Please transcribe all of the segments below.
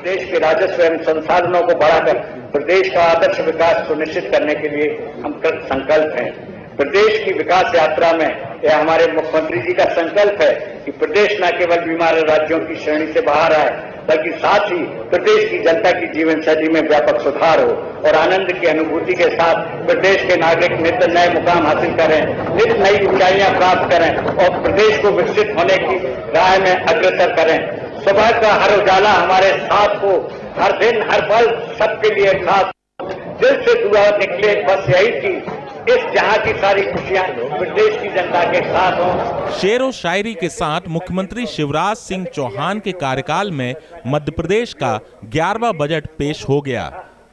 प्रदेश के राजस्व एवं संसाधनों को बढ़ाकर प्रदेश का आदर्श विकास सुनिश्चित करने के लिए हम कृत संकल्प हैं। प्रदेश की विकास यात्रा में यह हमारे मुख्यमंत्री जी का संकल्प है कि प्रदेश न केवल बीमार राज्यों की श्रेणी से बाहर आए, बल्कि साथ ही प्रदेश की जनता की जीवन शैली में व्यापक सुधार हो और आनंद की अनुभूति के साथ प्रदेश के नागरिक नित्य नए मुकाम हासिल करें, नित्य नई ऊंचाइयां प्राप्त करें और प्रदेश को विकसित होने की राह में अग्रसर करें। सुबह का हर उजाला हमारे साथ हो, हर दिन हर पल सबके लिए खास दिल से दुआ निकले, बस यही थी इस जहां की सारी खुशियां प्रदेश की जनता के साथ हों। शेरो शायरी के साथ मुख्यमंत्री शिवराज सिंह चौहान के कार्यकाल में मध्य प्रदेश का 11वां बजट पेश हो गया।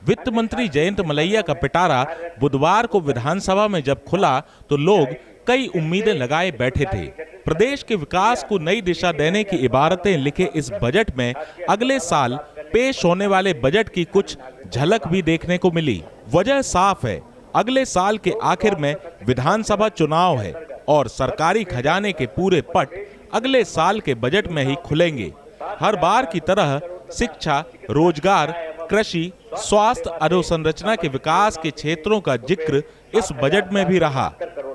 वित्त मंत्री जयंत मलैया का पिटारा बुधवार को विधानसभा में जब खुला तो लोग कई उम्मीदें लगाए बैठे थे। प्रदेश के विकास को नई दिशा देने की इबारतें लिखे इस बजट में अगले साल पेश होने वाले बजट की कुछ झलक भी देखने को मिली। वजह साफ है, अगले साल के आखिर में विधानसभा चुनाव है और सरकारी खजाने के पूरे पट अगले साल के बजट में ही खुलेंगे। हर बार की तरह शिक्षा, रोजगार, कृषि, स्वास्थ्य, अधोसंरचना के विकास के क्षेत्रों का जिक्र इस बजट में भी रहा।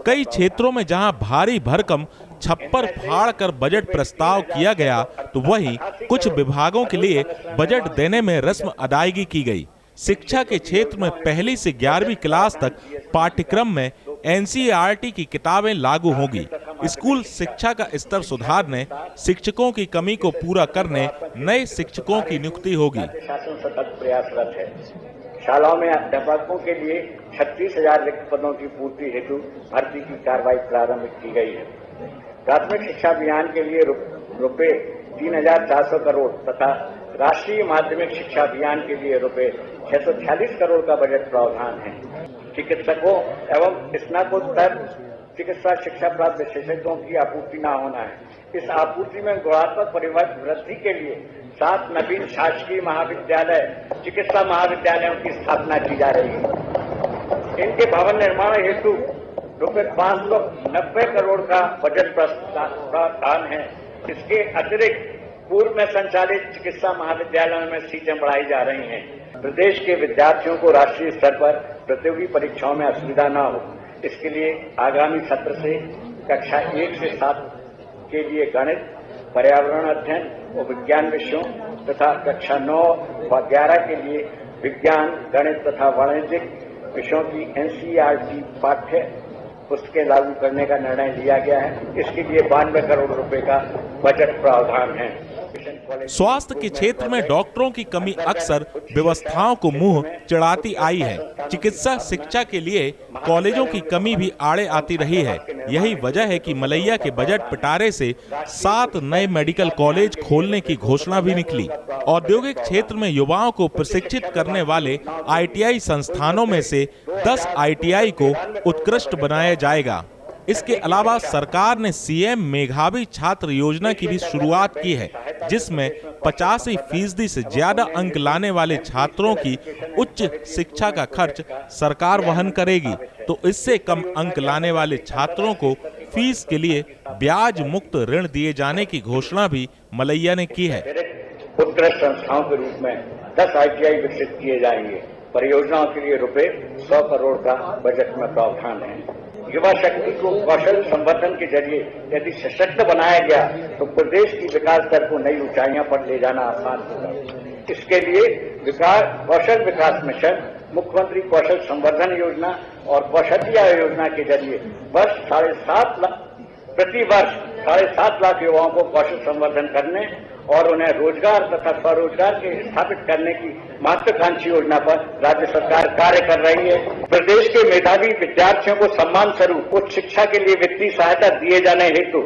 कई क्षेत्रों में जहां भारी भरकम छप्पर फाड़ कर बजट प्रस्ताव किया गया, तो वहीं कुछ विभागों के लिए बजट देने में रस्म अदायगी की गई। शिक्षा के क्षेत्र में पहली से 11वीं क्लास तक पाठ्यक्रम में NCERT की किताबें लागू होंगी। स्कूल शिक्षा का स्तर सुधारने, शिक्षकों की कमी को पूरा करने नए शिक्षकों की नियुक्ति होगी। शासन सतत प्रयासरत है। शालाओं में अध्यापकों के लिए 36,000 रिक्त पदों की पूर्ति हेतु भर्ती की कार्रवाई प्रारंभ की गई है। प्राथमिक शिक्षा अभियान के लिए रुपए 3,400 करोड़ तथा राष्ट्रीय माध्यमिक शिक्षा अभियान के लिए रुपए 646 करोड़ का बजट प्रावधान है। चिकित्सकों एवं स्नातकोत्तर चिकित्सा शिक्षा प्राप्त विशेषज्ञों की आपूर्ति न होना है। इस आपूर्ति में गुणात्मक वृद्धि के लिए 7 नवीन शासकीय महाविद्यालय, चिकित्सा महाविद्यालयों की स्थापना की जा रही है। इनके भवन निर्माण हेतु रुपए 590 करोड़ का बजट प्रावधान है। इसके अतिरिक्त पूर्व में संचालित चिकित्सा महाविद्यालयों में सीटें बढ़ाई जा रही हैं। प्रदेश के विद्यार्थियों को राष्ट्रीय स्तर पर प्रतियोगी परीक्षाओं में असुविधा न हो, इसके लिए आगामी सत्र से कक्षा 1 से 7 के लिए गणित, पर्यावरण अध्ययन और विज्ञान विषयों तथा कक्षा 9 व 11 के लिए विज्ञान, गणित तथा वाणिज्यिक विषयों की NCERT पाठ्य पुस्तकें लागू करने का निर्णय लिया गया है। इसके लिए 92 करोड़ रुपए का बजट प्रावधान है। स्वास्थ्य के क्षेत्र में डॉक्टरों की कमी अक्सर व्यवस्थाओं को मुंह चिढ़ाती आई है। चिकित्सा शिक्षा के लिए कॉलेजों की कमी भी आड़े आती रही है। यही वजह है कि मलैया के बजट पिटारे से 7 नए मेडिकल कॉलेज खोलने की घोषणा भी निकली। औद्योगिक क्षेत्र में युवाओं को प्रशिक्षित करने वाले ITI संस्थानों में से 10 ITI को उत्कृष्ट बनाया जाएगा। इसके अलावा सरकार ने CM मेधावी छात्र योजना की भी शुरुआत की है, जिसमें 85% से ज्यादा अंक लाने वाले छात्रों की उच्च शिक्षा का खर्च सरकार वहन करेगी। तो इससे कम अंक लाने वाले छात्रों को फीस के लिए ब्याज मुक्त ऋण दिए जाने की घोषणा भी मलैया ने की है। उत्कृष्ट संस्थाओं के रूप में 10 ITI विकसित किए जाएंगे। परियोजनाओं के लिए रुपए 100 करोड़ का बजट में प्रावधान है। युवा शक्ति को कौशल संवर्धन के जरिए यदि सशक्त बनाया गया तो प्रदेश की विकास दर को नई ऊंचाइयों पर ले जाना आसान होगा। इसके लिए कौशल विकास मिशन, मुख्यमंत्री कौशल संवर्धन योजना और कौशल्या योजना के जरिए प्रति वर्ष 7.5 लाख युवाओं को कौशल संवर्धन करने और उन्हें रोजगार तथा स्वरोजगार के स्थापित करने की महत्वाकांक्षी योजना पर राज्य सरकार कार्य कर रही है। प्रदेश के मेधावी विद्यार्थियों को सम्मान स्वरूप उच्च शिक्षा के लिए वित्तीय सहायता दिए जाने हेतु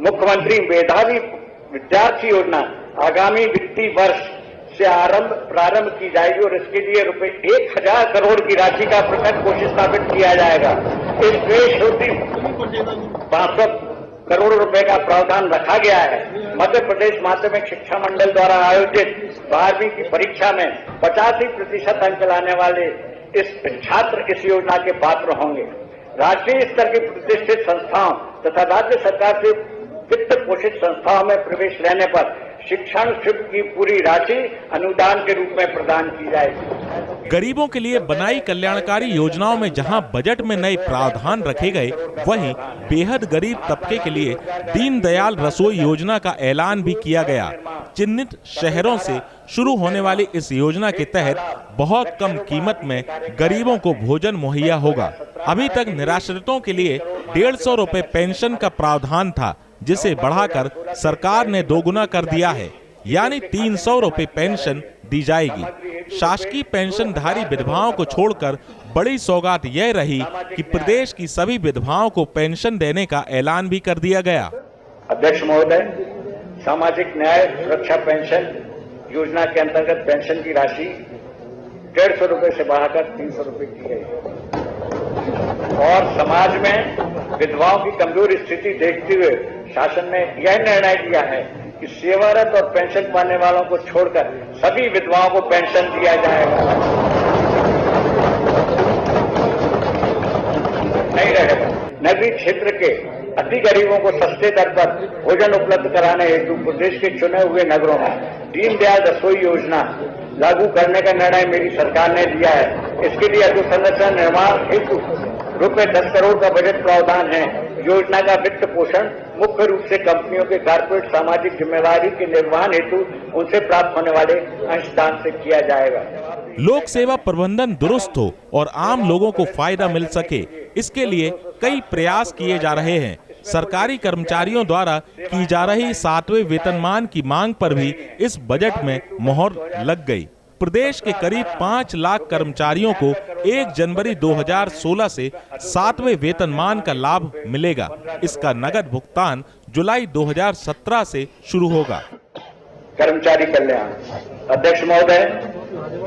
मुख्यमंत्री मेधावी विद्यार्थी योजना आगामी वित्तीय वर्ष से प्रारंभ की जाएगी और इसके लिए रुपए 1000 करोड़ की राशि का पृथक कोष स्थापित किया जाएगा। इस पेश होती 500 करोड़ रुपए का प्रावधान रखा गया है। मध्य प्रदेश माध्यमिक शिक्षा मंडल द्वारा आयोजित 12वीं की परीक्षा में 85% अंक लाने वाले इस छात्र इस योजना के पात्र होंगे। राष्ट्रीय स्तर की प्रतिष्ठित संस्थाओं तथा राज्य सरकार से वित्त पोषित संस्थाओं में प्रवेश लेने पर शिक्षण शुल्क की पूरी राशि अनुदान के रूप में प्रदान की जाएगी। गरीबों के लिए बनाई कल्याणकारी योजनाओं में जहां बजट में नए प्रावधान रखे गए, वहीं बेहद गरीब तबके के लिए दीनदयाल रसोई योजना का ऐलान भी किया गया। चिन्हित शहरों से शुरू होने वाली इस योजना के तहत बहुत कम कीमत में गरीबों को भोजन मुहैया होगा। अभी तक निराश्रितों के लिए 150 रुपए पेंशन का प्रावधान था, जिसे बढ़ाकर सरकार ने दोगुना कर दिया है, यानी 300 रुपए पेंशन दी जाएगी। शासकीय पेंशनधारी विधवाओं को छोड़कर बड़ी सौगात यह रही कि प्रदेश की सभी विधवाओं को पेंशन देने का ऐलान भी कर दिया गया। अध्यक्ष महोदय, सामाजिक न्याय सुरक्षा पेंशन योजना के अंतर्गत पेंशन की राशि 150 रुपए से बढ़ाकर 300 रुपए की गई और समाज में विधवाओं की कमजोर स्थिति देखते हुए शासन ने यह निर्णय लिया है कि सेवारत और पेंशन पाने वालों को छोड़कर सभी विधवाओं को पेंशन दिया जाएगा। नहीं रहेगा। नगरीय क्षेत्र के अति गरीबों को सस्ते दर पर भोजन उपलब्ध कराने हेतु प्रदेश के चुने हुए नगरों में दीनदयाल रसोई योजना लागू करने का निर्णय मेरी सरकार ने लिया है। इसके लिए अधोसंरचना निर्माण हेतु ₹10 करोड़ का बजट प्रावधान है। योजना का वित्त पोषण मुख्य रूप से कंपनियों के कॉर्पोरेट सामाजिक जिम्मेदारी के निर्वहन हेतु उनसे प्राप्त होने वाले अंशदान से किया जाएगा। लोक सेवा प्रबंधन दुरुस्त हो और आम लोगों को फायदा मिल सके, इसके लिए कई प्रयास किए जा रहे हैं। सरकारी कर्मचारियों द्वारा की जा रही 7वें वेतनमान की मांग पर भी इस बजट में मोहर लग गई। प्रदेश के करीब 5 लाख कर्मचारियों को 1 जनवरी 2016 से 7वें वेतनमान का लाभ मिलेगा। इसका नगद भुगतान जुलाई 2017 से शुरू होगा। कर्मचारी कल्याण अध्यक्ष महोदय,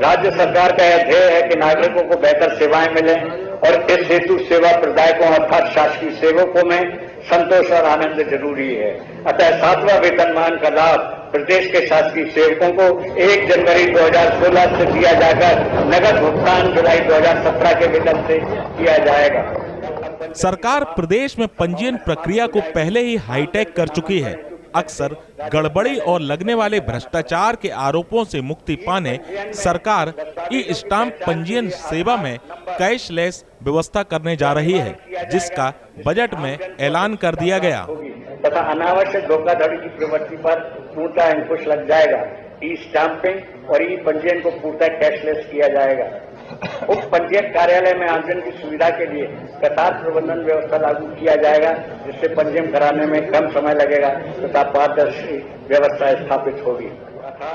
राज्य सरकार का यह ध्येय है कि नागरिकों को बेहतर सेवाएं मिलें और इस हेतु सेवा प्रदायकों अर्थात शासकीय सेवकों में संतोष और आनंद जरूरी है। अतः 7वां वेतनमान का लाभ प्रदेश के शासकीय सेवकों को 1 जनवरी 2016 से दिया जाकर नगद भुगतान जुलाई 2017 के वेतन से किया जाएगा। सरकार प्रदेश में पंजीयन प्रक्रिया को पहले ही हाईटेक कर चुकी है। अक्सर गड़बड़ी और लगने वाले भ्रष्टाचार के आरोपों से मुक्ति पाने सरकार ई-स्टाम्प पंजीयन सेवा में कैशलेस व्यवस्था करने जा रही है, जिसका बजट में ऐलान कर दिया गया। तथा अनावश्यक धोखाधड़ी की प्रवृत्ति पर पूर्णतः अंकुश लग जाएगा। ई स्टाम्पिंग और ई पंजीयन को पूर्णतः कैशलेस किया जाएगा। उप पंजीयक कार्यालय में आमजन की सुविधा के लिए कतार प्रबंधन व्यवस्था लागू किया जाएगा, जिससे पंजीयन कराने में कम समय लगेगा तथा पारदर्शी व्यवस्था स्थापित होगी।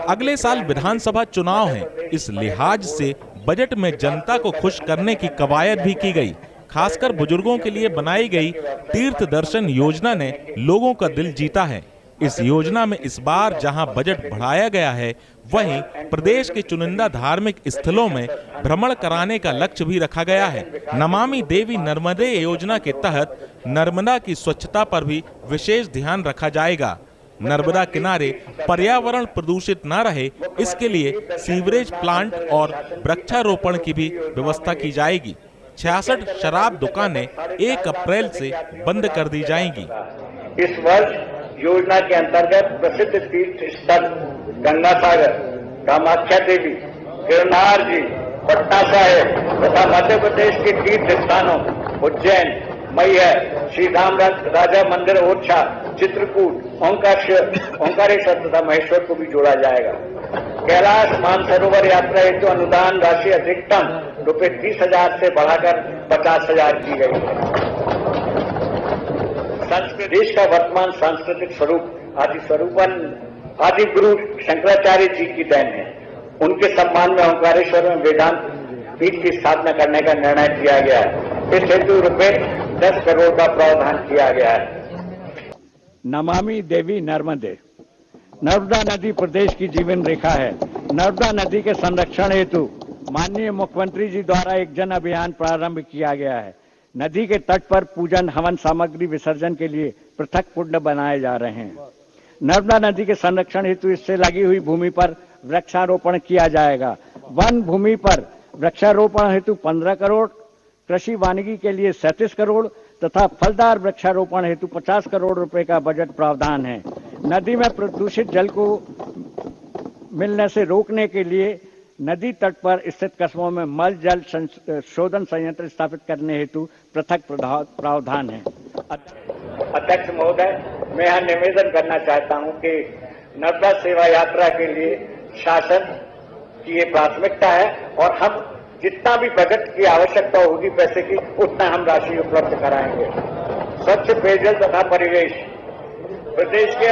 अगले साल विधानसभा चुनाव है, इस लिहाज से बजट में जनता को खुश करने की कवायद भी की गई। खासकर बुजुर्गों के लिए बनाई गई तीर्थ दर्शन योजना ने लोगों का दिल जीता है। इस योजना में इस बार जहां बजट बढ़ाया गया है, वहीं प्रदेश के चुनिंदा धार्मिक स्थलों में भ्रमण कराने का लक्ष्य भी रखा गया है। नमामि देवी नर्मदे योजना के तहत नर्मदा की स्वच्छता पर भी विशेष ध्यान रखा जाएगा। नर्मदा किनारे पर्यावरण प्रदूषित न रहे, इसके लिए सीवरेज प्लांट और वृक्षारोपण की भी व्यवस्था की जाएगी। 66 शराब दुकानें 1 अप्रैल से बंद कर दी जाएंगी। इस वर्ष योजना के अंतर्गत प्रसिद्ध तीर्थ स्थल गंगा सागर, कामाख्या देवी, गिरनार जी, पटना साहिब तथा मध्य प्रदेश के तीर्थ स्थानों उज्जैन, मैहर, श्री राम राजा मंदिर ओरछा, चित्रकूट, ओंकारेश्वर तथा महेश्वर को भी जोड़ा जाएगा। कैलाश मानसरोवर यात्रा हेतु अनुदान राशि अधिकतम ₹30,000 से बढ़ाकर 50,000 की गई है। देश का वर्तमान सांस्कृतिक स्वरूप आदि गुरु शंकराचार्य जी की देन है। उनके सम्मान में ओंकारेश्वर में वेदांत पीठ की स्थापना करने का निर्णय किया गया है। इस हेतु ₹10 करोड़ का प्रावधान किया गया है। नमामि देवी नर्मदे। नर्मदा नदी प्रदेश की जीवन रेखा है। नर्मदा नदी के संरक्षण हेतु माननीय मुख्यमंत्री जी द्वारा एक जन अभियान प्रारंभ किया गया है। नदी के तट पर पूजन हवन सामग्री विसर्जन के लिए पृथक कुंड बनाए जा रहे हैं। नर्मदा नदी के संरक्षण हेतु इससे लगी हुई भूमि पर वृक्षारोपण किया जाएगा। वन भूमि पर वृक्षारोपण हेतु 15 करोड़, कृषि वानिकी के लिए 37 करोड़ तथा फलदार वृक्षारोपण हेतु 50 करोड़ रुपए का बजट प्रावधान है। नदी में प्रदूषित जल को मिलने से रोकने के लिए नदी तट पर स्थित कस्बों में मल जल शोधन संयंत्र स्थापित करने हेतु पृथक प्रावधान है। अध्यक्ष महोदय, मैं यह निवेदन करना चाहता हूं कि नर्मदा सेवा यात्रा के लिए शासन की ये प्राथमिकता है और हम जितना भी बजट की आवश्यकता होगी पैसे की, उतना हम राशि उपलब्ध कराएंगे। स्वच्छ पेयजल तथा परिवेश प्रदेश के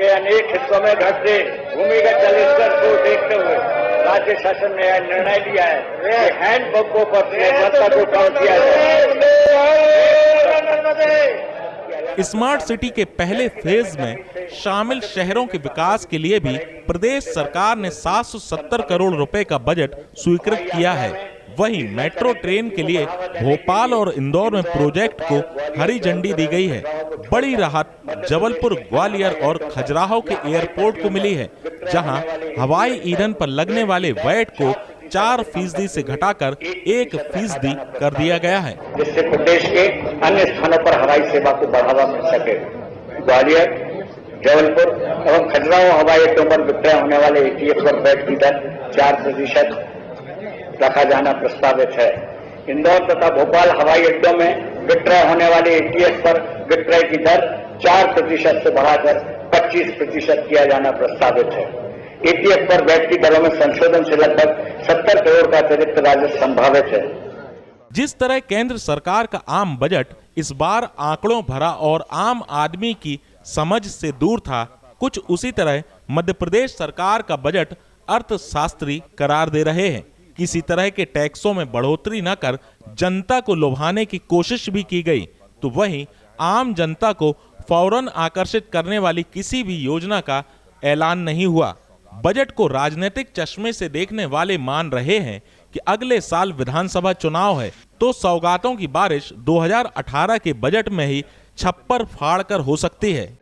अनेक हिस्सों में घटते भूमिगत जल स्तर को देखते हुए राज्य शासन ने यह निर्णय लिया है कि हैंडपंपों पर निर्भरता को कम किया जाए। स्मार्ट सिटी के पहले फेज में शामिल शहरों के विकास के लिए भी प्रदेश सरकार ने 770 करोड़ रुपए का बजट स्वीकृत किया है। वहीं मेट्रो ट्रेन के लिए भोपाल और इंदौर में प्रोजेक्ट को हरी झंडी दी गई है। बड़ी राहत जबलपुर, ग्वालियर और खजुराहो के एयरपोर्ट को मिली है, जहां हवाई ईंधन पर लगने वाले वैट को 4% से घटाकर 1% कर दिया गया है, जिससे प्रदेश के अन्य स्थानों पर हवाई सेवा को बढ़ावा मिल सके। ग्वालियर, जबलपुर एवं खजुराहो हवाई अड्डों पर विक्रय होने वाले ATF पर वैट की दर 4% रखा जाना प्रस्तावित है। इंदौर तथा भोपाल हवाई अड्डों में विक्रय होने वाले ATF पर विक्रय की दर 4% से बढ़ाकर 25% किया जाना प्रस्तावित है। ATF पर वैट की दरों में संशोधन से लगभग 70 करोड़ का अतिरिक्त राजस्व संभावित है। जिस तरह केंद्र सरकार का आम बजट इस बार आंकड़ों भरा और आम आदमी की समझ से दूर था, कुछ उसी तरह मध्य प्रदेश सरकार का बजट अर्थशास्त्री करार दे रहे हैं। किसी तरह के टैक्सों में बढ़ोतरी न कर जनता को लुभाने की कोशिश भी की गई, तो वहीं आम जनता को फौरन आकर्षित करने वाली किसी भी योजना का ऐलान नहीं हुआ। बजट को राजनीतिक चश्मे से देखने वाले मान रहे हैं कि अगले साल विधानसभा चुनाव है, तो सौगातों की बारिश 2018 के बजट में ही छप्पर फाड़ कर हो सकती है।